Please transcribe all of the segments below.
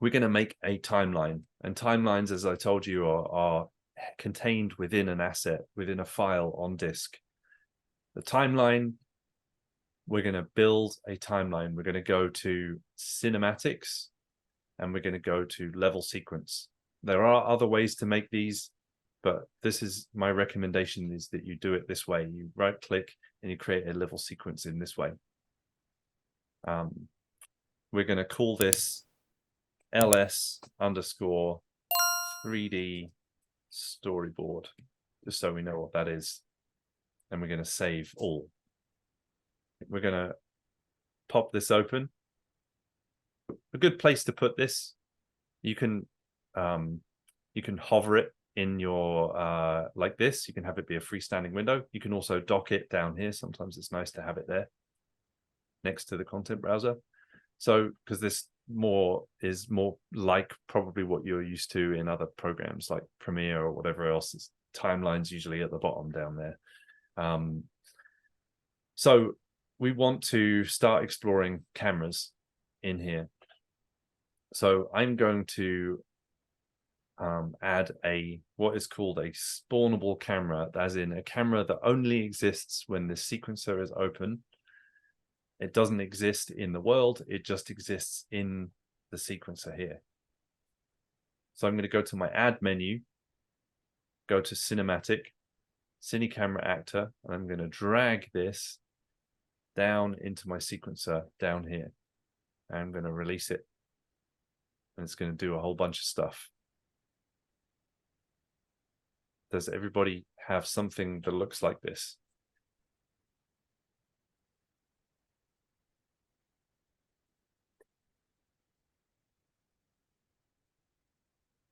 we're going to make a timeline. And timelines, as I told you, are contained within an asset, within a file on disk. The timeline, we're going to build a timeline. We're going to go to cinematics, and we're going to go to level sequence. There are other ways to make these, but this is my recommendation, is that you do it this way. You right click and you create a level sequence in this way. We're going to call this ls underscore 3D storyboard, just so we know what that is. And we're going to save all. We're going to pop this open. A good place to put this, you can hover it in your like this. You can have it be a freestanding window. You can also dock it down here. Sometimes it's nice to have it there next to the content browser. So because this is more like probably what you're used to in other programs like Premiere or whatever else. It's timeline's usually at the bottom down there. So we want to start exploring cameras in here. So I'm going to add what is called a spawnable camera, as in a camera that only exists when the sequencer is open. It doesn't exist in the world, it just exists in the sequencer here. So I'm going to go to my add menu, go to cinematic, Cine Camera Actor, and I'm going to drag this down into my sequencer down here. And I'm going to release it. And it's going to do a whole bunch of stuff. Does everybody have something that looks like this?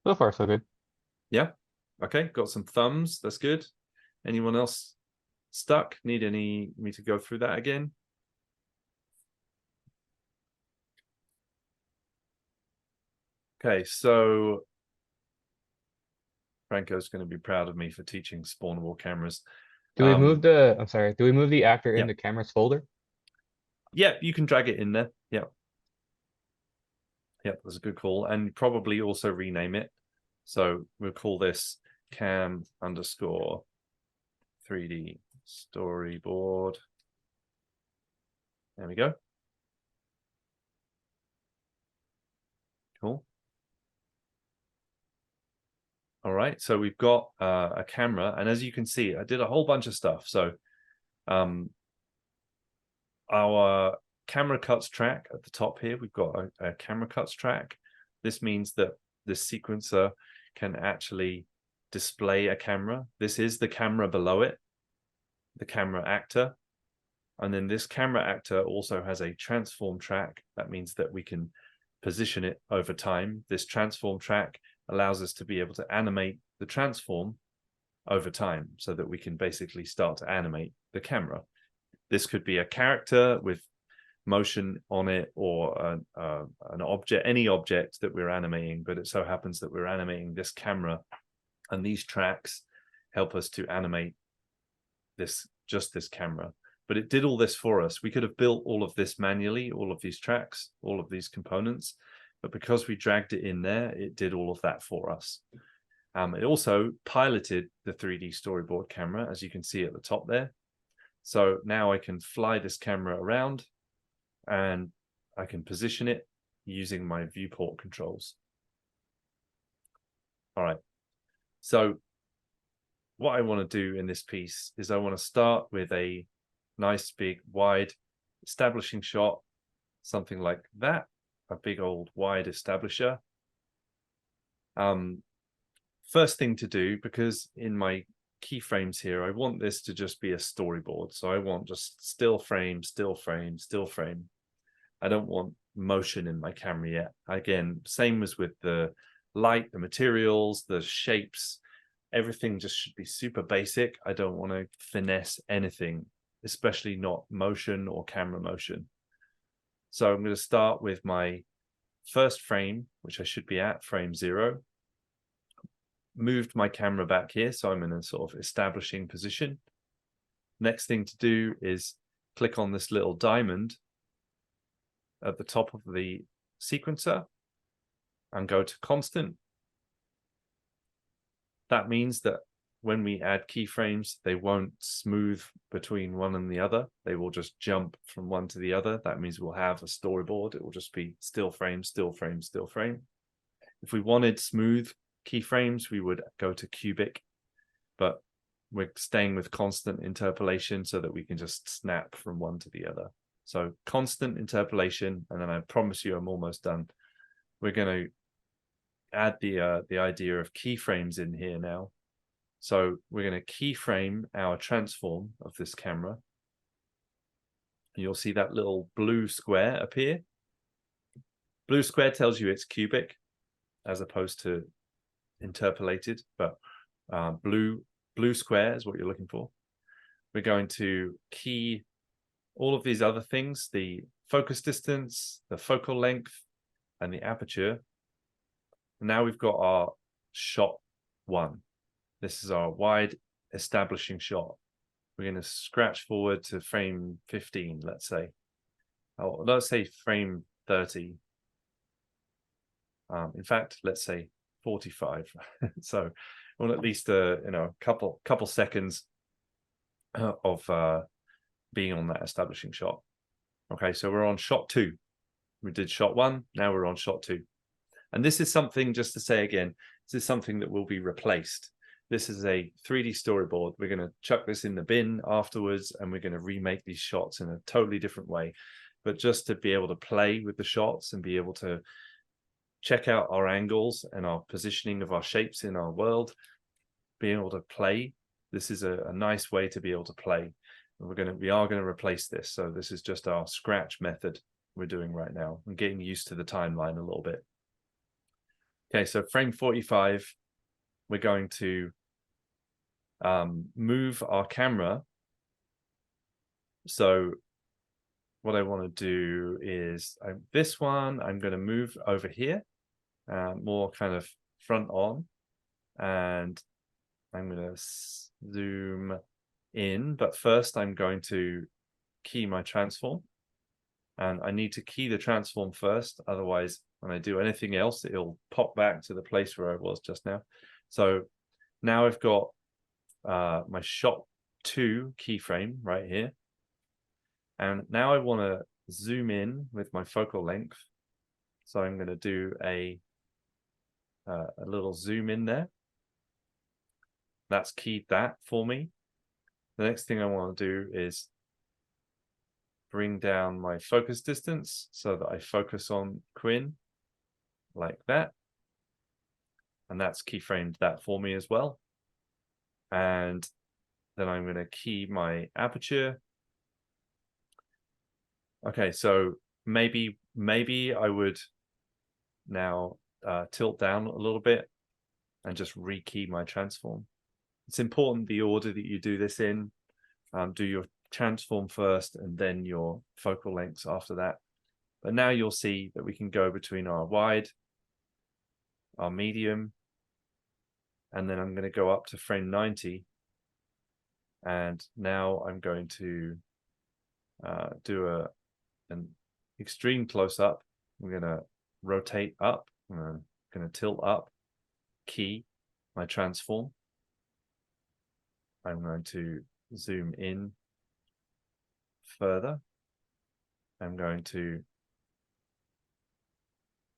So far, so good. Yeah. Okay. Got some thumbs. That's good. Anyone else stuck? Need me to go through that again? Okay. So Franco's going to be proud of me for teaching spawnable cameras. Do we move the actor in the camera's folder? Yeah, you can drag it in there. Yeah. Yep, that's a good call. And probably also rename it. So we'll call this cam underscore 3D storyboard. There we go. Cool. All right, so we've got a camera, and as you can see, I did a whole bunch of stuff. So our camera cuts track at the top here, we've got a camera cuts track. This means that this sequencer can actually display a camera. This is the camera below it, the camera actor. And then this camera actor also has a transform track. That means that we can position it over time. This transform track allows us to be able to animate the transform over time so that we can basically start to animate the camera. This could be a character with motion on it, or an object, any object that we're animating, but it so happens that we're animating this camera, and these tracks help us to animate just this camera. But it did all this for us. We could have built all of this manually, all of these tracks, all of these components, but because we dragged it in there, it did all of that for us. It also piloted the 3D storyboard camera, as you can see at the top there. So now I can fly this camera around and I can position it using my viewport controls. All right. So what I want to do in this piece is I want to start with a nice big wide establishing shot, something like that, a big old wide establisher. First thing to do, because in my keyframes here, I want this to just be a storyboard. So I want just still frame, still frame, still frame. I don't want motion in my camera yet. Again, same as with the light, the materials, the shapes, everything just should be super basic. I don't want to finesse anything, especially not motion or camera motion. So I'm going to start with my first frame, which I should be at frame 0. Moved my camera back here, so I'm in a sort of establishing position. Next thing to do is click on this little diamond at the top of the sequencer, and go to constant. That means that when we add keyframes, they won't smooth between one and the other. They will just jump from one to the other. That means we'll have a storyboard. It will just be still frame, still frame, still frame. If we wanted smooth keyframes, we would go to cubic, but we're staying with constant interpolation so that we can just snap from one to the other. So constant interpolation, and then I promise you I'm almost done. We're going to add the idea of keyframes in here now. So we're going to keyframe our transform of this camera. You'll see that little blue square appear. Blue square tells you it's cubic as opposed to interpolated, but blue square is what you're looking for. We're going to key all of these other things, the focus distance, the focal length, and the aperture. Now we've got our shot 1. This is our wide establishing shot. We're going to scratch forward to frame 15, let's say. Oh, let's say frame 30. In fact, let's say 45. So, well, at least a couple seconds of being on that establishing shot. Okay, so we're on shot 2. We did shot 1. Now we're on shot 2. And this is something, just to say again, this is something that will be replaced. This is a 3D storyboard. We're going to chuck this in the bin afterwards, and we're going to remake these shots in a totally different way. But just to be able to play with the shots and be able to check out our angles and our positioning of our shapes in our world, being able to play, this is a nice way to be able to play. And we are going to replace this. So this is just our scratch method we're doing right now. I'm getting used to the timeline a little bit. Okay, so frame 45, we're going to move our camera. So what I want to do is this one, I'm going to move over here, more kind of front on, and I'm going to zoom in. But first, I'm going to key my transform, and I need to key the transform first. Otherwise, when I do anything else, it'll pop back to the place where I was just now. So now I've got my shot 2 keyframe right here. And now I want to zoom in with my focal length. So I'm going to do a little zoom in there. That's keyed that for me. The next thing I want to do is bring down my focus distance so that I focus on Quinn like that. And that's keyframed that for me as well. And then I'm going to key my aperture. Okay, so maybe I would now tilt down a little bit and just rekey my transform. It's important the order that you do this in. Do your transform first and then your focal lengths after that. But now you'll see that we can go between our wide, our medium, and then I'm going to go up to frame 90. And now I'm going to do an extreme close-up. I'm going to rotate up. I'm going to tilt up, key my transform. I'm going to zoom in further. I'm going to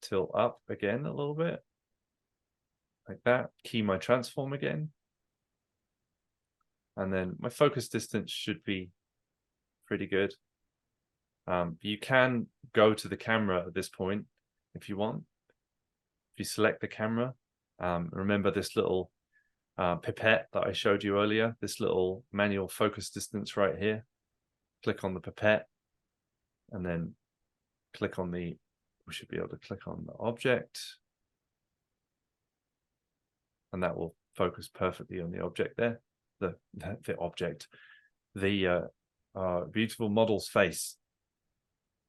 tilt up again a little bit, like that. Key my transform again. And then my focus distance should be pretty good. You can go to the camera at this point if you want. If you select the camera, remember this little pipette that I showed you earlier, this little manual focus distance right here. Click on the pipette and then click on we should be able to click on the object. And that will focus perfectly on the object there. The object, the beautiful model's face.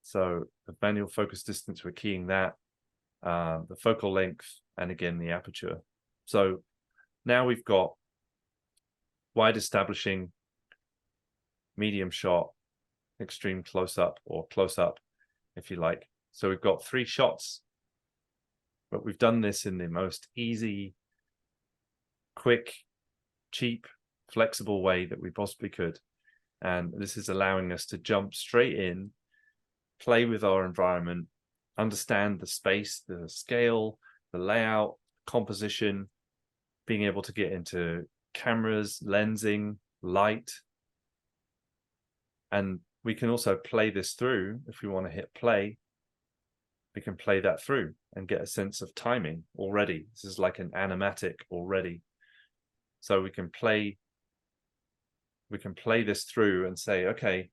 So the manual focus distance, we're keying that, the focal length, and again the aperture. So now we've got wide establishing, medium shot, extreme close up, or close up if you like. So we've got 3 shots but we've done this in the most easy, quick, cheap, flexible way that we possibly could. And this is allowing us to jump straight in, play with our environment, understand the space, the scale, the layout, composition, being able to get into cameras, lensing, light. And we can also play this through. If we want to hit play, we can play that through and get a sense of timing already. This is like an animatic already. So we can play this through and say, okay,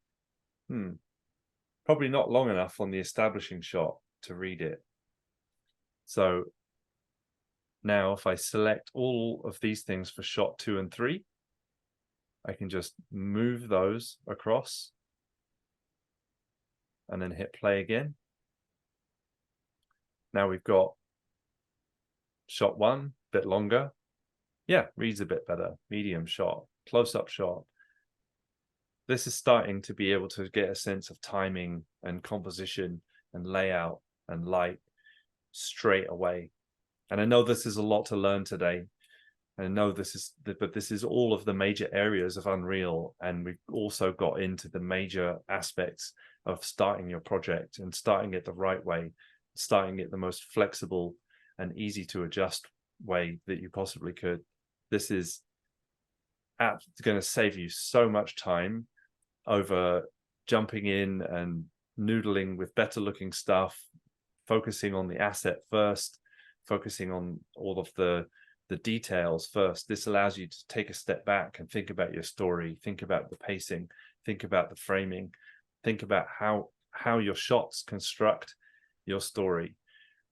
probably not long enough on the establishing shot to read it. So now if I select all of these things for shot 2 and 3, I can just move those across and then hit play again. Now we've got shot 1, a bit longer. Yeah, reads a bit better. Medium shot, close-up shot. This is starting to be able to get a sense of timing and composition and layout and light straight away. And I know this is a lot to learn today. I know but this is all of the major areas of Unreal. And we've also got into the major aspects of starting your project and starting it the right way, starting it the most flexible and easy to adjust way that you possibly could. This is going to save you so much time over jumping in and noodling with better looking stuff, focusing on the asset first, focusing on all of the details first. This allows you to take a step back and think about your story, think about the pacing, think about the framing, think about how your shots construct your story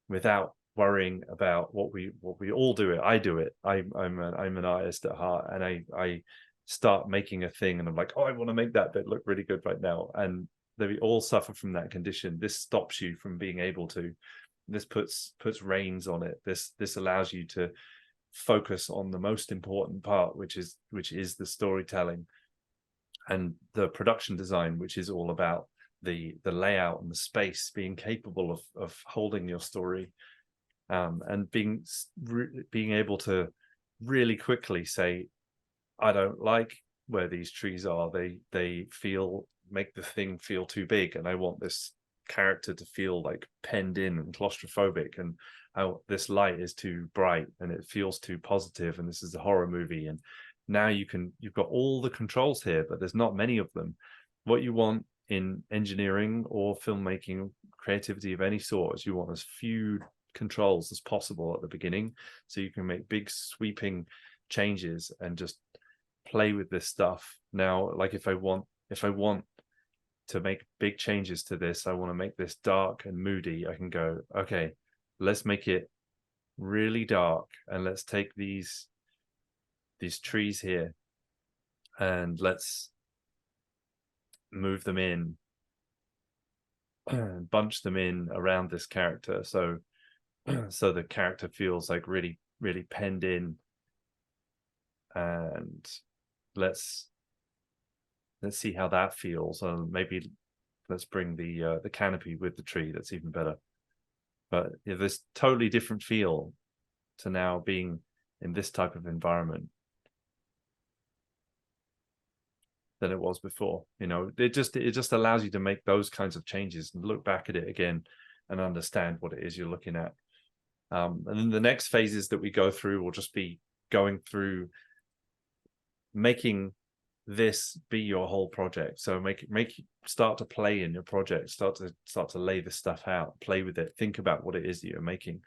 without worrying about what we all do. I do it. I'm an artist at heart, and I start making a thing and I'm like, oh, I want to make that bit look really good right now. And we all suffer from that condition. This stops you from being able to. This puts reins on it. This allows you to focus on the most important part, which is the storytelling and the production design, which is all about the layout and the space, being capable of holding your story, and being able to really quickly say, I don't like where these trees are. They make the thing feel too big, and I want this character to feel like penned in and claustrophobic, and this light is too bright and it feels too positive, and this is a horror movie. And now you've got all the controls here, but there's not many of them. What you want in engineering or filmmaking, creativity of any sort, is you want as few controls as possible at the beginning, so you can make big sweeping changes and just play with this stuff. Now, like if I want to make big changes to this, I want to make this dark and moody, I can go, okay, let's make it really dark, and let's take these trees here and let's move them in and bunch them in around this character, so the character feels like really, really penned in. And let's see how that feels. Maybe let's bring the canopy with the tree. That's even better. But yeah, this totally different feel to now being in this type of environment than it was before. You know, it just allows you to make those kinds of changes and look back at it again and understand what it is you're looking at. And then the next phases that we go through will just be going through making this be your whole project. So start to play in your project, start to lay this stuff out, play with it, think about what it is that you're making.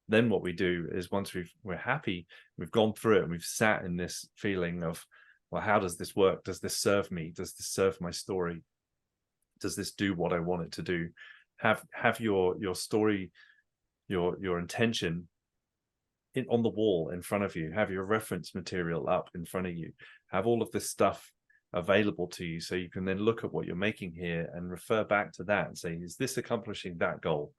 Then what we do is, once we're happy, we've gone through it and we've sat in this feeling of, well, how does this work? Does this serve me? Does this serve my story? Does this do what I want it to do? Have your story, your intention on the wall in front of you. Have your reference material up in front of you. Have all of this stuff available to you, so you can then look at what you're making here and refer back to that and say, is this accomplishing that goal?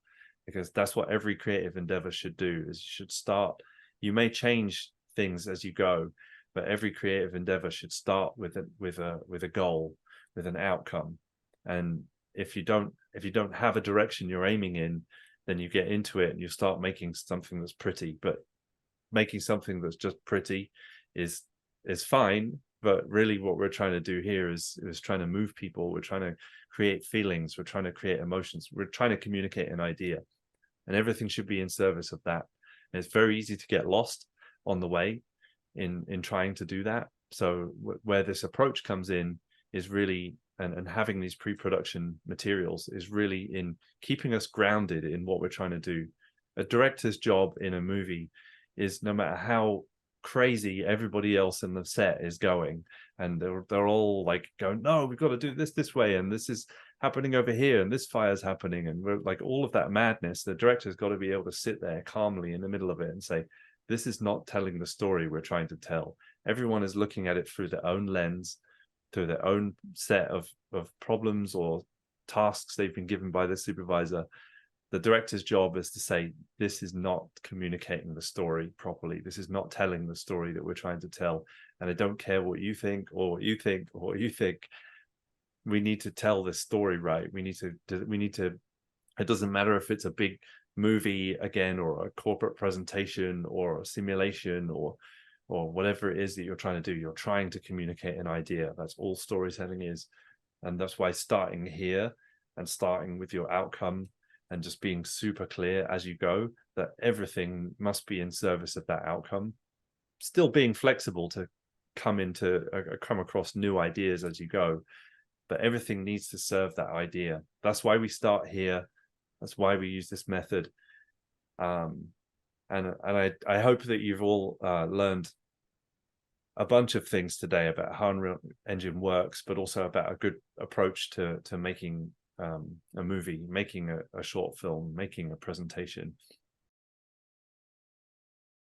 Because that's what every creative endeavor should do, is you should start. You may change things as you go, but every creative endeavor should start with a goal, with an outcome. And if you don't have a direction you're aiming in, then you get into it and you start making something that's pretty. But making something that's just pretty is fine, but really what we're trying to do here is trying to move people. We're trying to create feelings, we're trying to create emotions, we're trying to communicate an idea, and everything should be in service of that. And it's very easy to get lost on the way in trying to do that. So where this approach comes in is really, and having these pre-production materials is really in keeping us grounded in what we're trying to do. A director's job in a movie is, no matter how crazy everybody else in the set is going, and they're all like going, no, we've got to do this way, and this is happening over here, and this fire's happening, and we're like, all of that madness, the director's got to be able to sit there calmly in the middle of it and say, this is not telling the story we're trying to tell. Everyone is looking at it through their own lens, through their own set of problems or tasks they've been given by the supervisor. The director's job is to say, this is not communicating the story properly. This is not telling the story that we're trying to tell. And I don't care what you think or what you think or what you think. We need to tell this story right. We need to, it doesn't matter if it's a big movie again, or a corporate presentation, or a simulation, or whatever it is that you're trying to do. You're trying to communicate an idea. That's all storytelling is. And that's why starting here and starting with your outcome and just being super clear as you go, that everything must be in service of that outcome, still being flexible to come across new ideas as you go, but everything needs to serve that idea. That's why we start here. That's why we use this method. And I hope that you've all learned a bunch of things today about how Unreal Engine works, but also about a good approach to making a movie, making a short film, making a presentation.